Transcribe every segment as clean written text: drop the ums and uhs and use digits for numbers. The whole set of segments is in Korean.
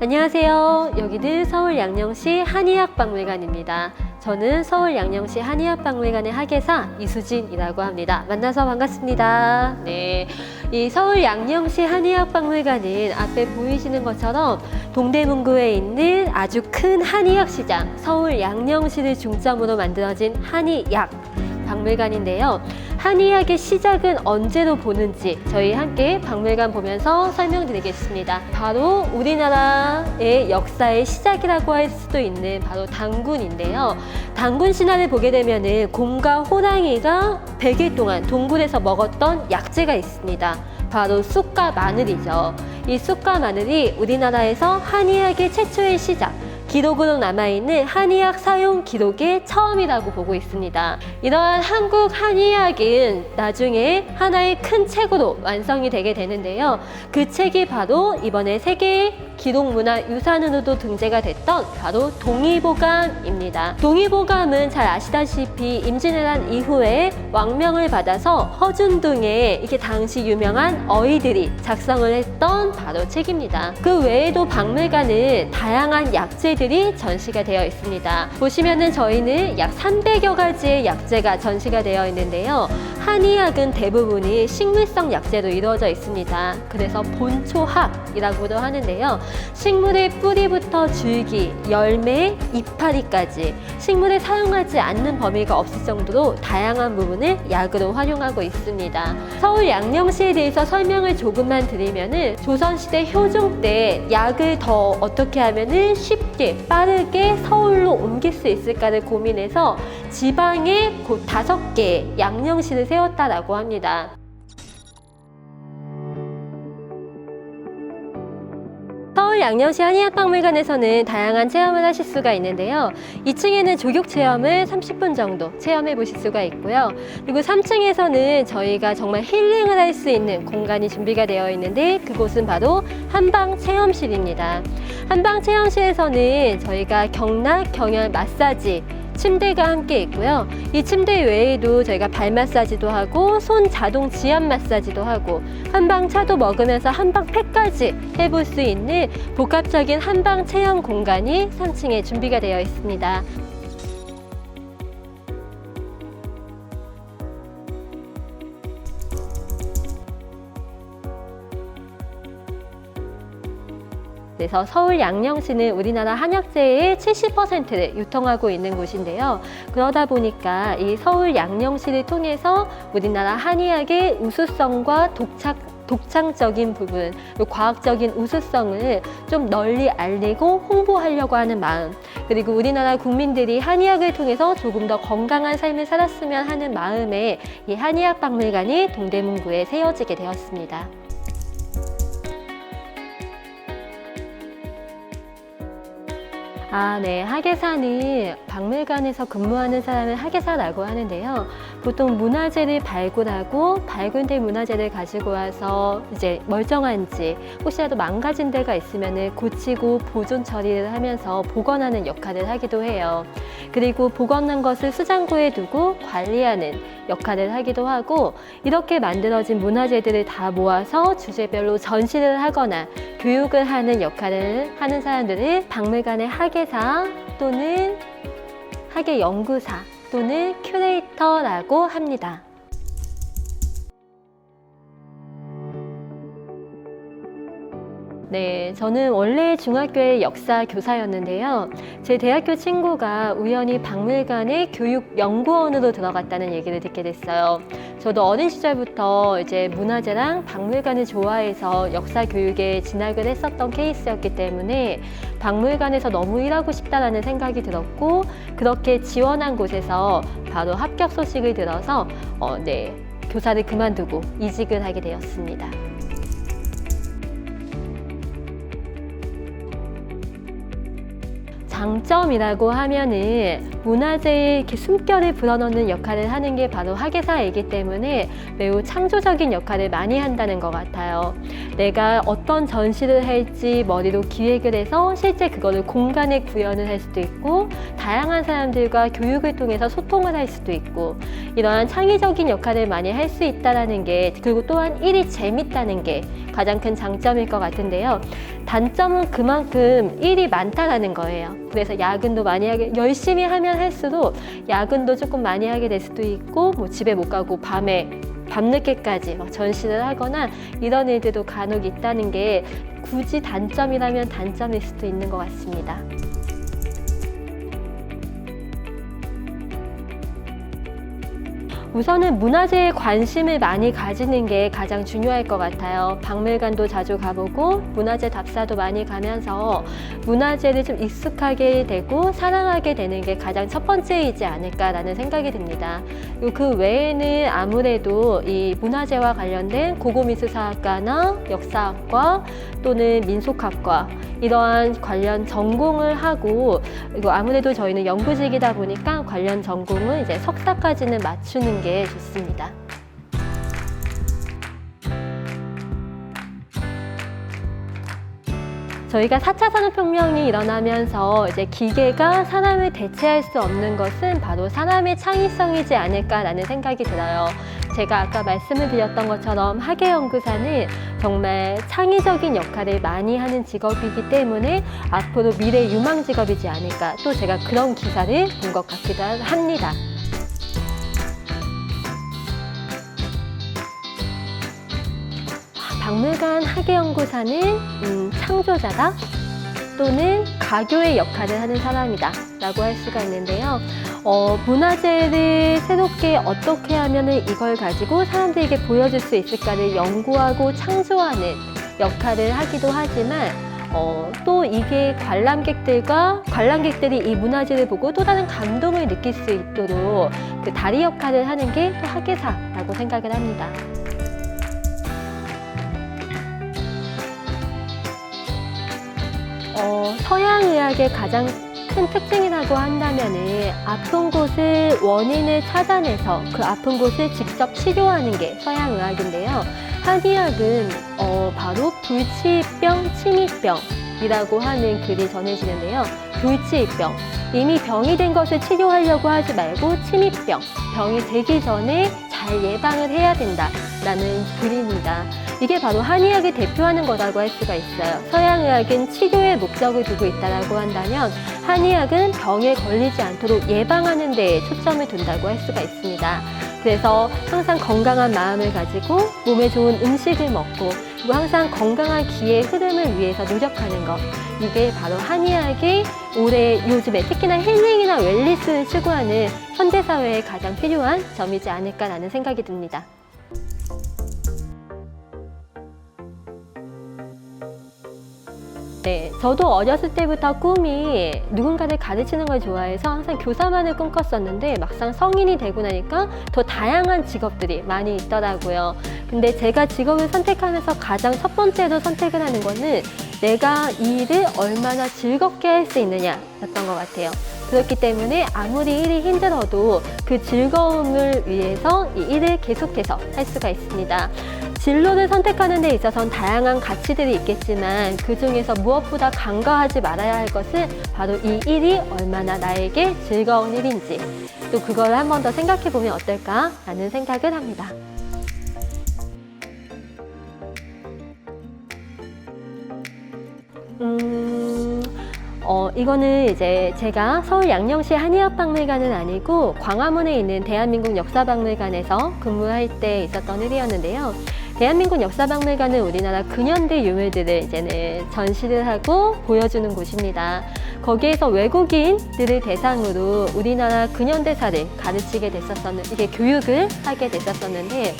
안녕하세요. 여기는 서울 양령시 한의학박물관입니다. 저는 서울 양령시 한의학박물관의 학예사 이수진이라고 합니다. 만나서 반갑습니다. 네, 이 서울 양령시 한의학박물관은 앞에 보이시는 것처럼 동대문구에 있는 아주 큰 한의학 시장, 서울 양령시를 중점으로 만들어진 한의약 박물관인데요. 한의학의 시작은 언제로 보는지 저희 함께 박물관 보면서 설명드리겠습니다. 바로 우리나라의 역사의 시작이라고 할 수도 있는 바로 당군인데요. 당군 신화를 보게 되면은 곰과 호랑이가 100일 동안 동굴에서 먹었던 약재가 있습니다. 바로 쑥과 마늘이죠. 이 쑥과 마늘이 우리나라에서 한의학의 최초의 시작, 기록으로 남아있는 한의학 사용 기록의 처음이라고 보고 있습니다. 이러한 한국 한의학은 나중에 하나의 큰 책으로 완성이 되게 되는데요. 그 책이 바로 이번에 세계 기록문화유산으로도 등재가 됐던 바로 동의보감입니다. 동의보감은 잘 아시다시피 임진왜란 이후에 왕명을 받아서 허준등의 이게 당시 유명한 어이들이 작성을 했던 바로 책입니다. 그 외에도 박물관은 다양한 약재들이 전시가 되어 있습니다. 보시면은 저희는 약 300여 가지의 약재가 전시가 되어 있는데요. 한의학은 대부분이 식물성 약재로 이루어져 있습니다. 그래서 본초학이라고도 하는데요. 식물의 뿌리부터 줄기, 열매, 이파리까지 식물에 사용하지 않는 범위가 없을 정도로 다양한 부분을 약으로 활용하고 있습니다. 서울 양령시에 대해서 설명을 조금만 드리면은 조선시대 효종 때 약을 더 어떻게 하면은 쉽게 빠르게 서울로 옮길 수 있을까를 고민해서 지방에 곧 5개의 양령시를 세웠다라고 합니다. 서울 양령시 한의학박물관에서는 다양한 체험을 하실 수가 있는데요. 2층에는 조격 체험을 30분 정도 체험해 보실 수가 있고요. 그리고 3층에서는 저희가 정말 힐링을 할 수 있는 공간이 준비가 되어 있는데 그곳은 바로 한방 체험실입니다. 한방 체험실에서는 저희가 경락, 경혈, 마사지, 침대가 함께 있고요. 이 침대 외에도 저희가 발 마사지도 하고 손 자동 지압 마사지도 하고 한방 차도 먹으면서 한방 팩까지 해볼 수 있는 복합적인 한방 체험 공간이 3층에 준비가 되어 있습니다. 그래서 서울 양령시는 우리나라 한약재의 70%를 유통하고 있는 곳인데요. 그러다 보니까 이 서울 양령시를 통해서 우리나라 한의학의 우수성과 독창적인 부분, 과학적인 우수성을 좀 널리 알리고 홍보하려고 하는 마음, 그리고 우리나라 국민들이 한의학을 통해서 조금 더 건강한 삶을 살았으면 하는 마음에 이 한의학박물관이 동대문구에 세워지게 되었습니다. 네. 학예사는 박물관에서 근무하는 사람을 학예사라고 하는데요. 보통 문화재를 발굴하고 발굴된 문화재를 가지고 와서 이제 멀쩡한지 혹시라도 망가진 데가 있으면 고치고 보존 처리를 하면서 복원하는 역할을 하기도 해요. 그리고 복원한 것을 수장고에 두고 관리하는 역할을 하기도 하고 이렇게 만들어진 문화재들을 다 모아서 주제별로 전시를 하거나 교육을 하는 역할을 하는 사람들을 박물관의 학예사 또는 학예연구사 또는 큐레이터라고 합니다. 네, 저는 원래 중학교의 역사 교사였는데요. 제 대학교 친구가 우연히 박물관의 교육연구원으로 들어갔다는 얘기를 듣게 됐어요. 저도 어린 시절부터 이제 문화재랑 박물관을 좋아해서 역사 교육에 진학을 했었던 케이스였기 때문에 박물관에서 너무 일하고 싶다라는 생각이 들었고 그렇게 지원한 곳에서 바로 합격 소식을 들어서 교사를 그만두고 이직을 하게 되었습니다. 장점이라고 하면은 문화재에 이렇게 숨결을 불어넣는 역할을 하는 게 바로 학예사이기 때문에 매우 창조적인 역할을 많이 한다는 것 같아요. 내가 어떤 전시를 할지 머리로 기획을 해서 실제 그거를 공간에 구현을 할 수도 있고 다양한 사람들과 교육을 통해서 소통을 할 수도 있고 이러한 창의적인 역할을 많이 할 수 있다는 게 그리고 또한 일이 재밌다는 게 가장 큰 장점일 것 같은데요. 단점은 그만큼 일이 많다라는 거예요. 그래서 야근도 많이 하게, 열심히 하면 할수록 야근도 조금 많이 하게 될 수도 있고, 뭐 집에 못 가고 밤늦게까지 막 전시를 하거나 이런 일들도 간혹 있다는 게 굳이 단점이라면 단점일 수도 있는 것 같습니다. 우선은 문화재에 관심을 많이 가지는 게 가장 중요할 것 같아요. 박물관도 자주 가보고 문화재 답사도 많이 가면서 문화재를 좀 익숙하게 되고 사랑하게 되는 게 가장 첫 번째이지 않을까라는 생각이 듭니다. 그 외에는 아무래도 이 문화재와 관련된 고고미술사학과나 역사학과 또는 민속학과 이러한 관련 전공을 하고, 그리고 아무래도 저희는 연구직이다 보니까 관련 전공을 이제 석사까지는 맞추는 게 좋습니다. 저희가 4차 산업혁명이 일어나면서 이제 기계가 사람을 대체할 수 없는 것은 바로 사람의 창의성이지 않을까라는 생각이 들어요. 제가 아까 말씀을 드렸던 것처럼 학예연구사는 정말 창의적인 역할을 많이 하는 직업이기 때문에 앞으로 미래 유망 직업이지 않을까, 또 제가 그런 기사를 본 것 같기도 합니다. 박물관 학예연구사는 창조자다 또는 가교의 역할을 하는 사람이다 라고 할 수가 있는데요. 문화재를 새롭게 어떻게 하면 이걸 가지고 사람들에게 보여줄 수 있을까를 연구하고 창조하는 역할을 하기도 하지만, 또 이게 관람객들이 이 문화재를 보고 또 다른 감동을 느낄 수 있도록 그 다리 역할을 하는 게 또 학예사라고 생각을 합니다. 서양의학의 가장 큰 특징이라고 한다면은 아픈 곳을 원인을 찾아내서 그 아픈 곳을 직접 치료하는 게 서양의학인데요. 한의학은 바로 불치병, 침이병이라고 하는 글이 전해지는데요. 불치병, 이미 병이 된 것을 치료하려고 하지 말고 침이병, 병이 되기 전에 잘 예방을 해야 된다라는 글입니다. 이게 바로 한의학을 대표하는 거라고 할 수가 있어요. 서양의학은 치료에 목적을 두고 있다고 한다면 한의학은 병에 걸리지 않도록 예방하는 데에 초점을 둔다고 할 수가 있습니다. 그래서 항상 건강한 마음을 가지고 몸에 좋은 음식을 먹고, 그리고 항상 건강한 기의 흐름을 위해서 노력하는 것, 이게 바로 한의학의 요즘에 특히나 힐링이나 웰니스를 추구하는 현대사회에 가장 필요한 점이지 않을까라는 생각이 듭니다. 네, 저도 어렸을 때부터 꿈이 누군가를 가르치는 걸 좋아해서 항상 교사만을 꿈꿨었는데, 막상 성인이 되고 나니까 더 다양한 직업들이 많이 있더라고요. 근데 제가 직업을 선택하면서 가장 첫 번째로 선택을 하는 거는 내가 이 일을 얼마나 즐겁게 할 수 있느냐였던 것 같아요. 그렇기 때문에 아무리 일이 힘들어도 그 즐거움을 위해서 이 일을 계속해서 할 수가 있습니다. 진로를 선택하는 데 있어서는 다양한 가치들이 있겠지만 그 중에서 무엇보다 간과하지 말아야 할 것은 바로 이 일이 얼마나 나에게 즐거운 일인지, 또 그걸 한 번 더 생각해 보면 어떨까라는 생각을 합니다. 이거는 이제 제가 서울 양령시 한의학박물관은 아니고 광화문에 있는 대한민국 역사박물관에서 근무할 때 있었던 일이었는데요. 대한민국 역사박물관은 우리나라 근현대 유물들을 이제는 전시를 하고 보여주는 곳입니다. 거기에서 외국인들을 대상으로 우리나라 근현대사를 가르치게 됐었었는데, 이게 교육을 하게 됐었었는데,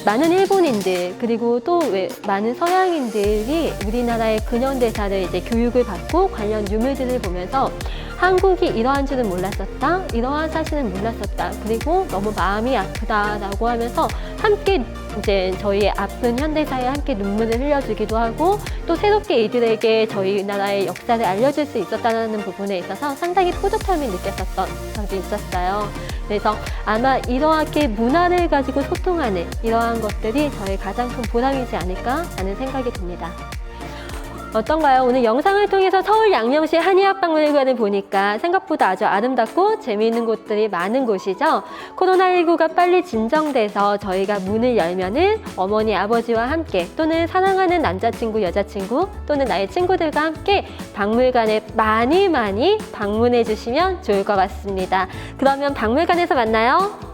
많은 일본인들 그리고 또 많은 서양인들이 우리나라의 근현대사를 이제 교육을 받고 관련 유물들을 보면서 한국이 이러한 줄은 몰랐었다, 이러한 사실은 몰랐었다, 그리고 너무 마음이 아프다라고 하면서 함께 이제 저희의 아픈 현대사에 함께 눈물을 흘려주기도 하고, 또 새롭게 이들에게 저희 나라의 역사를 알려줄 수 있었다는 부분에 있어서 상당히 뿌듯함을 느꼈었던 적이 있었어요. 그래서 아마 이러하게 문화를 가지고 소통하는 이러한 것들이 저의 가장 큰 보람이지 않을까라는 생각이 듭니다. 어떤가요? 오늘 영상을 통해서 서울 양령시 한의학박물관을 보니까 생각보다 아주 아름답고 재미있는 곳들이 많은 곳이죠. 코로나19가 빨리 진정돼서 저희가 문을 열면은 어머니, 아버지와 함께 또는 사랑하는 남자친구, 여자친구 또는 나의 친구들과 함께 박물관에 많이 방문해 주시면 좋을 것 같습니다. 그러면 박물관에서 만나요.